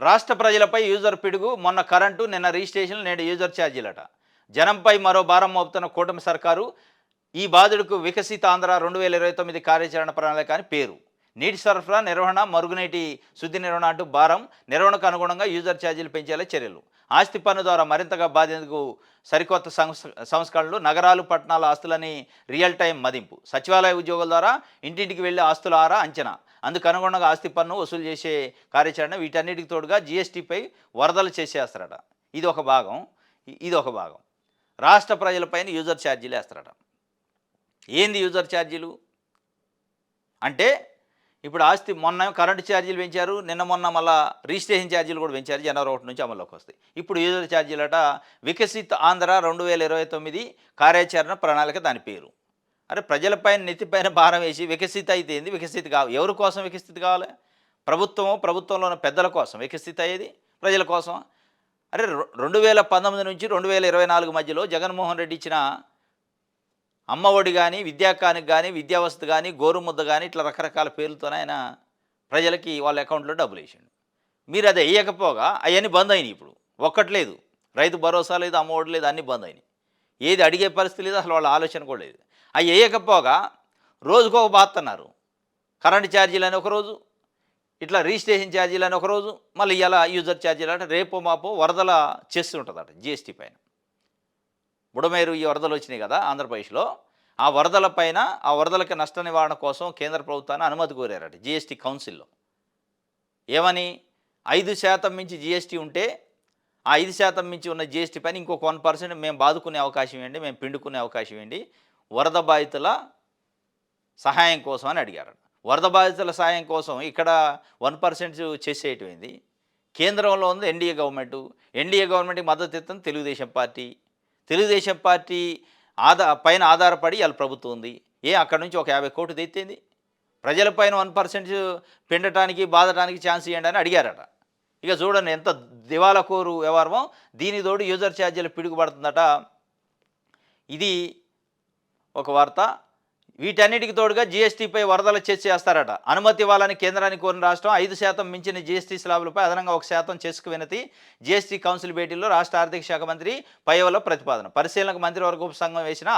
రాష్ట్ర ప్రజలపై యూజర్ పిడుగు మొన్న కరెంటు నిన్న రిజిస్ట్రేషన్ నేడు యూజర్ ఛార్జీలట. జనంపై మరో భారం మోపుతున్న కూటమి సర్కారు ఈ బాధుడుకు వికసిత ఆంధ్ర 2029 కార్యాచరణ ప్రణాళిక అని పేరు. నీటి సరఫరా నిర్వహణ, మరుగునీటి శుద్ధి నిర్వహణ అంటూ భారం నిర్వహణకు అనుగుణంగా యూజర్ ఛార్జీలు పెంచేలా చర్యలు. ఆస్తి పన్ను ద్వారా మరింతగా బాధేందుకు సరికొత్త సంస్కరణలు. నగరాలు పట్టణాల ఆస్తులని రియల్ టైం మదింపు. సచివాలయ ఉద్యోగుల ద్వారా ఇంటింటికి వెళ్లే ఆస్తుల ఆరా అంచనా. అందుకు అనుగుణంగా ఆస్తి పన్ను వసూలు చేసే కార్యాచరణ. వీటన్నిటికి తోడుగా జీఎస్టీపై వరదలు చేసేస్తారట. ఇది ఒక భాగం. రాష్ట్ర ప్రజలపైన యూజర్ ఛార్జీలు వేస్తారట. ఏంది యూజర్ ఛార్జీలు అంటే, ఇప్పుడు ఆస్తి మొన్న కరెంటు ఛార్జీలు పెంచారు, నిన్న మొన్న మళ్ళా రిజిస్ట్రేషన్ ఛార్జీలు కూడా పెంచారు. జనవరి 1 నుంచి అమల్లోకి వస్తాయి. ఇప్పుడు యూజర్ ఛార్జీలట. వికసిత్ ఆంధ్ర 2029 కార్యాచరణ ప్రణాళిక దాని పేరు. అరే, ప్రజలపైన నెత్తిపైన భారం వేసి వికసిత అయితే ఏంది? వికసిత కావు. ఎవరి కోసం వికసిత కావాలి? ప్రభుత్వంలో ఉన్న పెద్దల కోసం వికసిత అయ్యేది, ప్రజల కోసం. అరే, 2019 నుంచి 2024 మధ్యలో జగన్మోహన్ రెడ్డి ఇచ్చిన అమ్మఒడి కానీ, విద్యాకానికి కానీ, విద్యావసతి కానీ, గోరుముద్ద కానీ, ఇట్లా రకరకాల పేర్లతోనే ఆయన ప్రజలకి వాళ్ళ అకౌంట్లో డబ్బులు వేసిండు. మీరు అది వేయకపోగా అవన్నీ బంద్ అయినాయి. ఇప్పుడు ఒక్కట్లేదు, రైతు భరోసా లేదు, అమ్మఒడి లేదు, అన్నీ బంద్ అయినాయి. ఏది అడిగే పరిస్థితి లేదు, అసలు వాళ్ళ ఆలోచన కూడా లేదు. అవి వేయకపోగా రోజుకొక బాతున్నారు. కరెంటు ఛార్జీలు అని ఒకరోజు, ఇట్లా రిజిస్ట్రేషన్ ఛార్జీలు అని ఒకరోజు, మళ్ళీ ఇలా యూజర్ ఛార్జీలు అంటే రేపో మాపో వరదల చేస్తుంటుందట జీఎస్టీ పైన. బుడమేరు ఈ వరదలు వచ్చినాయి కదా ఆంధ్రప్రదేశ్లో. ఆ వరదలకి నష్ట నివారణ కోసం కేంద్ర ప్రభుత్వాన్ని అనుమతి కోరారట జీఎస్టీ కౌన్సిల్లో. ఏమని? 5% మించి జీఎస్టీ ఉంటే ఆ 5% మించి ఉన్న జీఎస్టీ పైన ఇంకొక 1% మేము బాదుకునే అవకాశం ఇవ్వండి, మేము పిండుకునే అవకాశం ఇవ్వండి, వరద బాధితుల సహాయం కోసం అని అడిగారట. వరద బాధితుల సహాయం కోసం ఇక్కడ 1% చేసేయటమైంది. కేంద్రంలో ఉంది ఎన్డీఏ గవర్నమెంట్కి మద్దతు ఇస్తుంది తెలుగుదేశం పార్టీ పైన ఆధారపడి వాళ్ళ ప్రభుత్వం ఉంది. అక్కడ నుంచి ఒక 50 కోట్లు తెచ్చింది. ప్రజలపైన 1% పిండటానికి, బాధటానికి ఛాన్స్ ఇవ్వండి అని అడిగారట. ఇక చూడండి ఎంత దివాలాకోరు వ్యవహారమో. దీని తోడు యూజర్ ఛార్జీలు పిడుగుపడుతుందట. ఇది ఒక వార్త. వీటన్నిటికి తోడుగా జీఎస్టీపై వరదలు చేస్తారట. అనుమతి ఇవ్వాలని కేంద్రానికి కోరిన రాష్ట్రం 5% మించిన జీఎస్టీ స్లాబులపై అదనంగా 1% చేసుకు వినతి. జీఎస్టీ కౌన్సిల్ భేటీలో రాష్ట్ర ఆర్థిక శాఖ మంత్రి పయ్యవల ప్రతిపాదన. పరిశీలనకు మంత్రివర్గ ఉపసంఘం వేసిన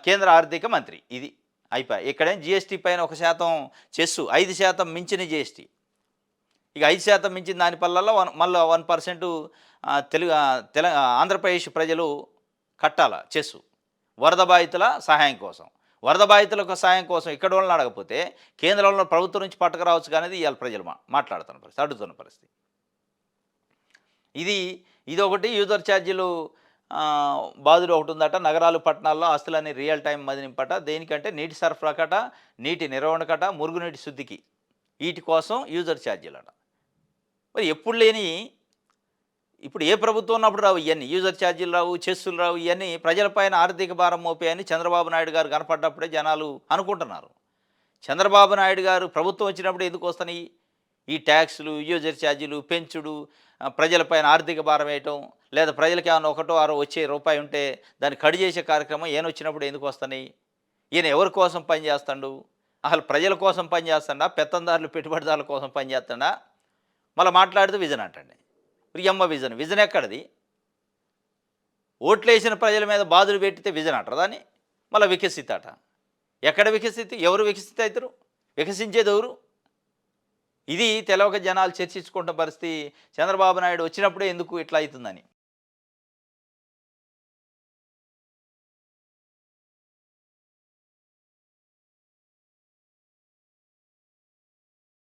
కేంద్ర ఆర్థిక మంత్రి. ఇది అయిపోయి. ఇక్కడేం జీఎస్టీ పైన 1% చెస్సు, 5% మించిన జీఎస్టీ. ఇక 5% మించిన దాని పల్లల్లో మళ్ళీ 1% ఆంధ్రప్రదేశ్ ప్రజలు కట్టాల చెస్సు వరద బాధితుల సహాయం కోసం. వరద బాధితులకు సహాయం కోసం ఇక్కడ వాళ్ళని అడగకపోతే కేంద్రంలో ప్రభుత్వం నుంచి పట్టుకురావచ్చు కానీ ఇవాళ ప్రజలు మాట్లాడుతున్న పరిస్థితి, అడుగుతున్న పరిస్థితి. ఇది ఒకటి. యూజర్ ఛార్జీలు బాధుడు ఒకటి ఉందట. నగరాలు పట్టణాల్లో ఆస్తులని రియల్ టైం మదింపట. దేనికంటే నీటి సరఫరాకట, నీటి నిర్వహణకట, మురుగునీటి శుద్ధికి, వీటి కోసం యూజర్ ఛార్జీలట. మరి ఎప్పుడు లేని, ఇప్పుడు ఏ ప్రభుత్వం ఉన్నప్పుడు రావు ఇవన్నీ. యూజర్ ఛార్జీలు రావు, చెస్సులు రావు. ఇవన్నీ ప్రజలపైన ఆర్థిక భారం మోపాయని చంద్రబాబు నాయుడు గారు కనపడ్డప్పుడే జనాలు అనుకుంటున్నారు. చంద్రబాబు నాయుడు గారు ప్రభుత్వం వచ్చినప్పుడు ఎందుకు వస్తున్నాయి ఈ ట్యాక్సులు, యూజర్ ఛార్జీలు పెంచుడు, ప్రజలపైన ఆర్థిక భారం వేయటం, లేదా ప్రజలకి ఏమైనా 1-6 వచ్చే రూపాయి ఉంటే దాన్ని కడి చేసే కార్యక్రమం ఈయన వచ్చినప్పుడు ఎందుకు వస్తున్నాయి? ఈయన ఎవరి కోసం పనిచేస్తాడు? అసలు ప్రజల కోసం పనిచేస్తాడా, పెత్తందారులు పెట్టుబడిదారుల కోసం పనిచేస్తాడా? మళ్ళీ మాట్లాడితే విజన్ అంటండి. ప్రియమ్మ విజన్ ఎక్కడది? ఓట్లేసిన ప్రజల మీద బాధలు పెట్టితే విజన్ అంటారు దాన్ని. మళ్ళీ వికసిత అట. ఎక్కడ వికసిత? ఎవరు వికసిత అవుతారు? వికసించేది ఎవరు? ఇది తెలవక జనాలు చర్చించుకుంటున్న పరిస్థితి. చంద్రబాబు నాయుడు వచ్చినప్పుడే ఎందుకు ఇట్లా అవుతుందని.